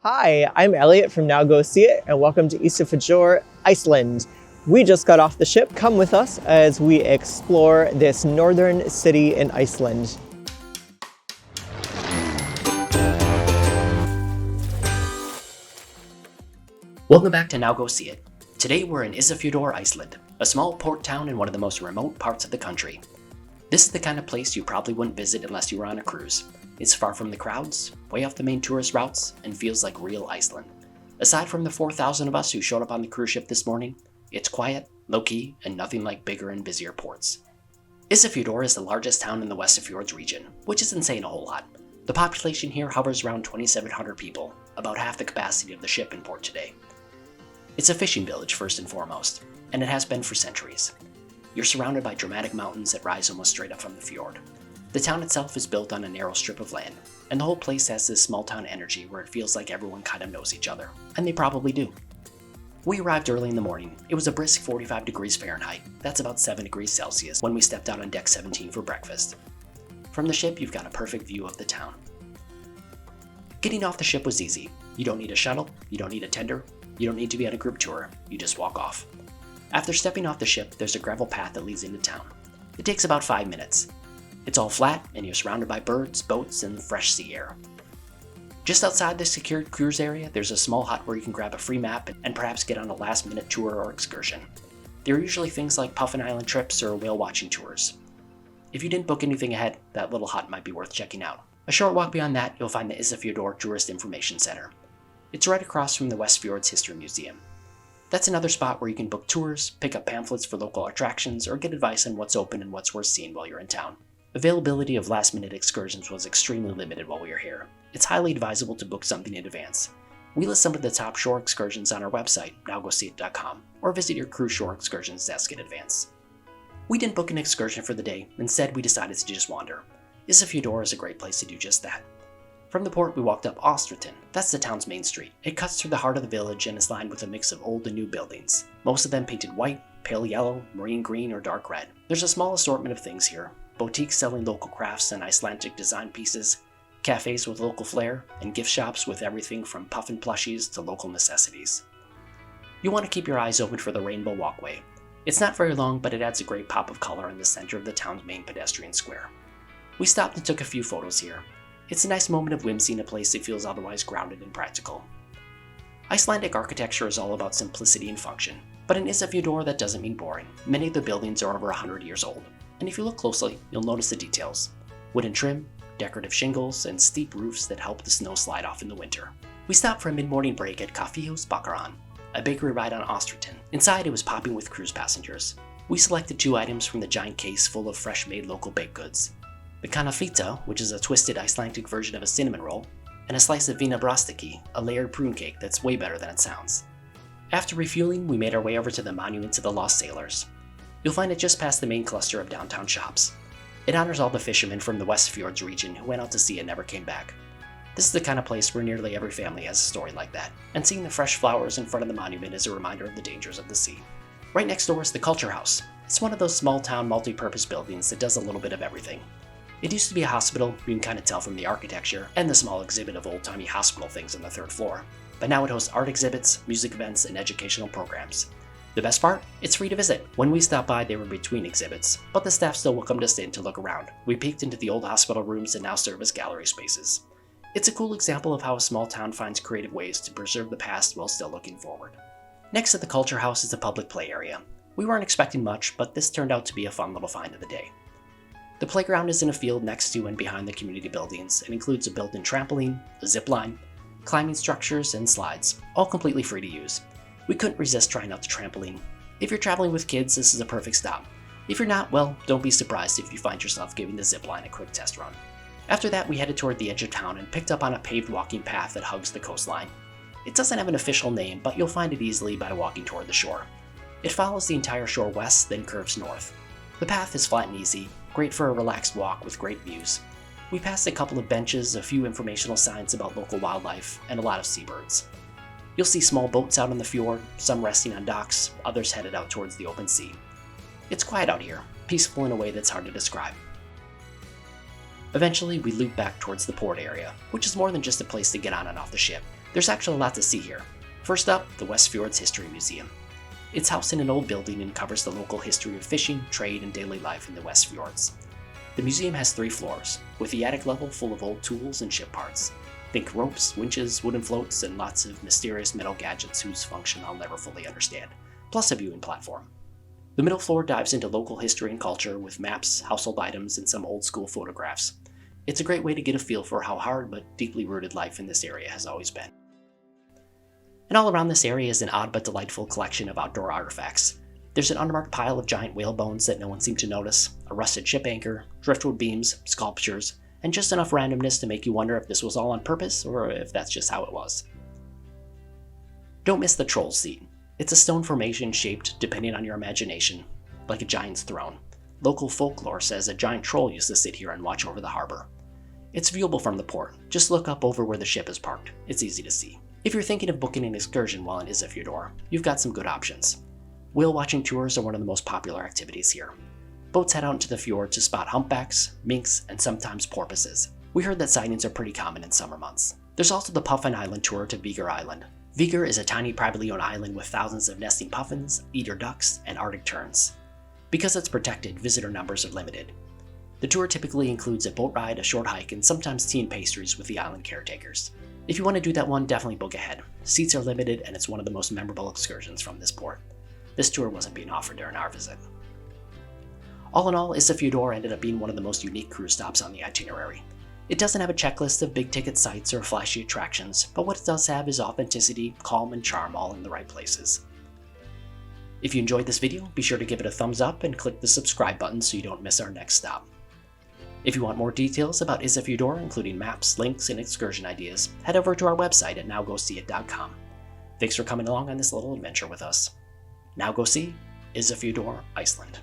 Hi, I'm Elliot from Now Go See It, and welcome to Isafjordur, Iceland. We just got off the ship. Come with us as we explore this northern city in Iceland. Welcome back to Now Go See It. Today we're in Isafjordur, Iceland, a small port town in one of the most remote parts of the country. This is the kind of place you probably wouldn't visit unless you were on a cruise. It's far from the crowds, way off the main tourist routes, and feels like real Iceland. Aside from the 4,000 of us who showed up on the cruise ship this morning, it's quiet, low-key, and nothing like bigger and busier ports. Isafjordur is the largest town in the Westfjords region, which isn't saying a whole lot. The population here hovers around 2,700 people, about half the capacity of the ship in port today. It's a fishing village first and foremost, and it has been for centuries. You're surrounded by dramatic mountains that rise almost straight up from the fjord. The town itself is built on a narrow strip of land, and the whole place has this small town energy where it feels like everyone kind of knows each other, and they probably do. We arrived early in the morning. It was a brisk 45 degrees Fahrenheit, that's about 7 degrees Celsius, when we stepped out on deck 17 for breakfast. From the ship, you've got a perfect view of the town. Getting off the ship was easy. You don't need a shuttle, you don't need a tender, you don't need to be on a group tour, you just walk off. After stepping off the ship, there's a gravel path that leads into town. It takes about 5 minutes. It's all flat, and you're surrounded by birds, boats, and fresh sea air. Just outside the secured cruise area, there's a small hut where you can grab a free map and perhaps get on a last-minute tour or excursion. There are usually things like Puffin Island trips or whale-watching tours. If you didn't book anything ahead, that little hut might be worth checking out. A short walk beyond that, you'll find the Isafjordur Tourist Information Center. It's right across from the Westfjords History Museum. That's another spot where you can book tours, pick up pamphlets for local attractions, or get advice on what's open and what's worth seeing while you're in town. Availability of last-minute excursions was extremely limited while we were here. It's highly advisable to book something in advance. We list some of the top shore excursions on our website, nowgoseeit.com, or visit your cruise shore excursions desk in advance. We didn't book an excursion for the day, instead we decided to just wander. Isafjordur is a great place to do just that. From the port, we walked up Ástrætin. That's the town's main street. It cuts through the heart of the village and is lined with a mix of old and new buildings, most of them painted white, pale yellow, marine green, or dark red. There's a small assortment of things here. Boutiques selling local crafts and Icelandic design pieces, cafes with local flair, and gift shops with everything from puffin plushies to local necessities. You want to keep your eyes open for the Rainbow Walkway. It's not very long, but it adds a great pop of color in the center of the town's main pedestrian square. We stopped and took a few photos here. It's a nice moment of whimsy in a place that feels otherwise grounded and practical. Icelandic architecture is all about simplicity and function, but in Isafjordur that doesn't mean boring. Many of the buildings are over 100 years old. And if you look closely, you'll notice the details. Wooden trim, decorative shingles, and steep roofs that help the snow slide off in the winter. We stopped for a mid-morning break at Caféhús Bakaran, a bakery right on Ástrætin. Inside, it was popping with cruise passengers. We selected 2 items from the giant case full of fresh-made local baked goods. The kanaflita, which is a twisted Icelandic version of a cinnamon roll, and a slice of vinabrastiki, a layered prune cake that's way better than it sounds. After refueling, we made our way over to the Monument to the Lost Sailors. You'll find it just past the main cluster of downtown shops. It honors all the fishermen from the Westfjords region who went out to sea and never came back. This is the kind of place where nearly every family has a story like that, and seeing the fresh flowers in front of the monument is a reminder of the dangers of the sea. Right next door is the Culture House. It's one of those small-town multi-purpose buildings that does a little bit of everything. It used to be a hospital, you can kind of tell from the architecture, and the small exhibit of old-timey hospital things on the 3rd floor. But now it hosts art exhibits, music events, and educational programs. The best part? It's free to visit. When we stopped by, they were between exhibits, but the staff still welcomed us in to look around. We peeked into the old hospital rooms that now serve as gallery spaces. It's a cool example of how a small town finds creative ways to preserve the past while still looking forward. Next to the Culture House is a public play area. We weren't expecting much, but this turned out to be a fun little find of the day. The playground is in a field next to and behind the community buildings and includes a built-in trampoline, a zip line, climbing structures, and slides, all completely free to use. We couldn't resist trying out the trampoline. If you're traveling with kids, this is a perfect stop. If you're not, well, don't be surprised if you find yourself giving the zip line a quick test run. After that, we headed toward the edge of town and picked up on a paved walking path that hugs the coastline. It doesn't have an official name, but you'll find it easily by walking toward the shore. It follows the entire shore west, then curves north. The path is flat and easy, great for a relaxed walk with great views. We passed a couple of benches, a few informational signs about local wildlife, and a lot of seabirds. You'll see small boats out on the fjord, some resting on docks, others headed out towards the open sea. It's quiet out here, peaceful in a way that's hard to describe. Eventually, we loop back towards the port area, which is more than just a place to get on and off the ship. There's actually a lot to see here. First up, the Westfjords History Museum. It's housed in an old building and covers the local history of fishing, trade, and daily life in the Westfjords. The museum has 3 floors, with the attic level full of old tools and ship parts. Think ropes, winches, wooden floats, and lots of mysterious metal gadgets whose function I'll never fully understand, plus a viewing platform. The middle floor dives into local history and culture with maps, household items, and some old school photographs. It's a great way to get a feel for how hard but deeply rooted life in this area has always been. And all around this area is an odd but delightful collection of outdoor artifacts. There's an unmarked pile of giant whale bones that no one seemed to notice, a rusted ship anchor, driftwood beams, sculptures, and just enough randomness to make you wonder if this was all on purpose or if that's just how it was. Don't miss the troll seat. It's a stone formation shaped, depending on your imagination, like a giant's throne. Local folklore says a giant troll used to sit here and watch over the harbor. It's viewable from the port. Just look up over where the ship is parked. It's easy to see. If you're thinking of booking an excursion while in Isafjordur, you've got some good options. Whale watching tours are one of the most popular activities here. Boats head out into the fjord to spot humpbacks, minks, and sometimes porpoises. We heard that sightings are pretty common in summer months. There's also the Puffin Island tour to Víkur Island. Víkur is a tiny privately owned island with thousands of nesting puffins, eider ducks, and Arctic terns. Because it's protected, visitor numbers are limited. The tour typically includes a boat ride, a short hike, and sometimes tea and pastries with the island caretakers. If you want to do that one, definitely book ahead. Seats are limited, and it's one of the most memorable excursions from this port. This tour wasn't being offered during our visit. All in all, Isafjordur ended up being one of the most unique cruise stops on the itinerary. It doesn't have a checklist of big-ticket sites or flashy attractions, but what it does have is authenticity, calm, and charm all in the right places. If you enjoyed this video, be sure to give it a thumbs up and click the subscribe button so you don't miss our next stop. If you want more details about Isafjordur, including maps, links, and excursion ideas, head over to our website at nowgoseeit.com. Thanks for coming along on this little adventure with us. Now go see Isafjordur, Iceland.